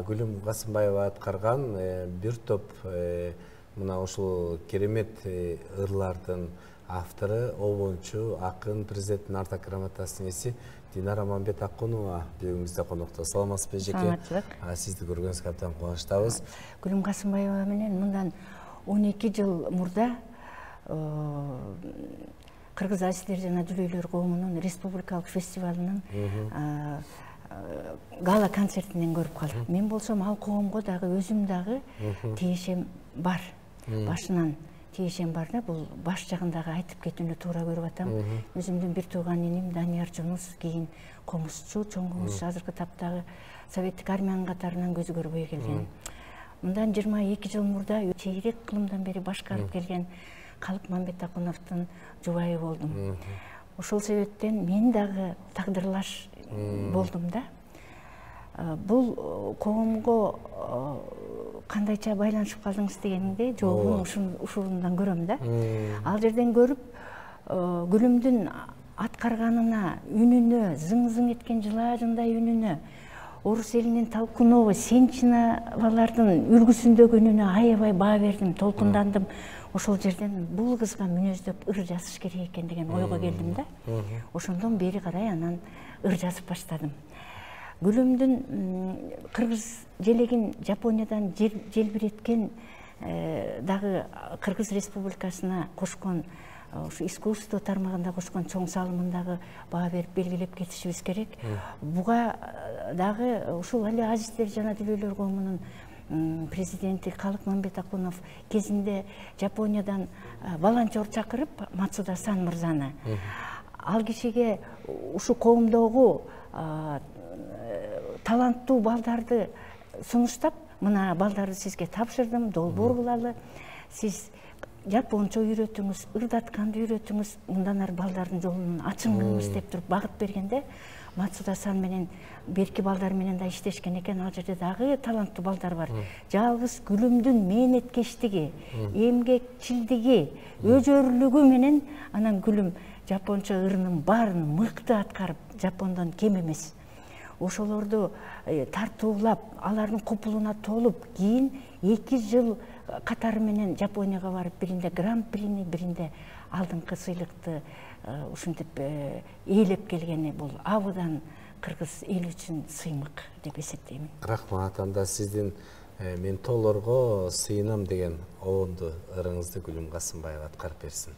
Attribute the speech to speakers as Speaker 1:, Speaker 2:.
Speaker 1: Гүлүм Касымбаева аткарган бир топ мына ушул керемет ырлардын автору, обончу, акын, президенттин ардак грамотасынын ээси Динара Аманбет Акунова бүгүнүбүздө конокто. Саламатсызбы эжеке?
Speaker 2: Саламатчылык.
Speaker 1: Сизди көргөнүзгө абдан кубанычтабыз.
Speaker 2: Гүлүм Касымбаева менен мындан 12 жыл мурда Кыргыз азиздер жана дүлөйлөр коомунун республикалык фестивалынын гала концертинен көрүп калдык. Мен болсом ал коомго дагы өзүм дагы тиешем бар. Башынан тиешем бар да, бул баш жагындагы айтып кетүүнү туура көрүп атам. Өзүмдүн бир тууган иним Данияр Жунус, кийин комузчу, чоң комузчу, азыркы таптагы советтик армиянын катарынан көзү көрбөй келген. Мындан 22 жыл мурда чейрек кылымдан бери башкарып келген Калык Мамбет Акуновдун жубайы болдум. Ошол себептен мен дагы тагдырлаш болдум да. Бул коомго кандайча байланышып калдыңыз дегенде жообун ушундан көрөм да. Ал жерден көрүп, Гүлүмдүн аткарганына, үнүнө, зың-зың эткен жылажындай үнүнө, орус элинин Толкунова, Сенчиновалардын үлгүсүндөгү үнүнө аябай баа бердим, толкундандым. Ошол жерден бул кызга мүнөздөп ыр жазыш керек экен деген ойго келдим да. Ошондон бери карай анан ыр жазып баштадым. Гүлүмдүн кыргыз желегин Жапониядан желбиреткен дагы Кыргыз Республикасына кошкон, искусство тармагында кошкон чоң салымындагы баа берип белгилеп кетишибиз керек. Буга дагы ушул эле азиздер жана дүлөйлөр коомунун президенти Калык Мамбет Акунов кезинде Жапониядан волонтер чакырып, Мацуда Сан мырзаны. Ал кишиге ушу коомдогу таланттуу балдарды сунуштап, мына балдарды сизге тапшырдым, долбоор кылалы. Сиз жапончо үйрөтүңүз, ырдатканды үйрөтүңүз, мындан ары балдардын жолун ачыңыз деп туруп багыт бергенде, Мацуда Сан менен берки балдар менен да иштешкен экен. Ал жерде дагы таланттуу балдар бар. Жалгыз Гүлүмдүн мээнеткечтиги, эмгекчилдиги, өжөрлүгү менен анан Гүлүм жапончо ырынын баарын мыкты аткарып, Жапондон кем эмес. Ошолорду тартуулап, алардын купулуна толуп, кийин 2 жыл катары менен Жапонияга барып, биринде гран-прини, биринде алдыңкы сыйлыкты ушинтип ээлеп келгени бул абыдан кыргыз эл үчүн сыймык деп эсептейм.
Speaker 1: Рахмат. Анда сиздин мен тоолорго сыйынам деген оонду ырыңызды Гүлүм Касымбаева аткарып берсин.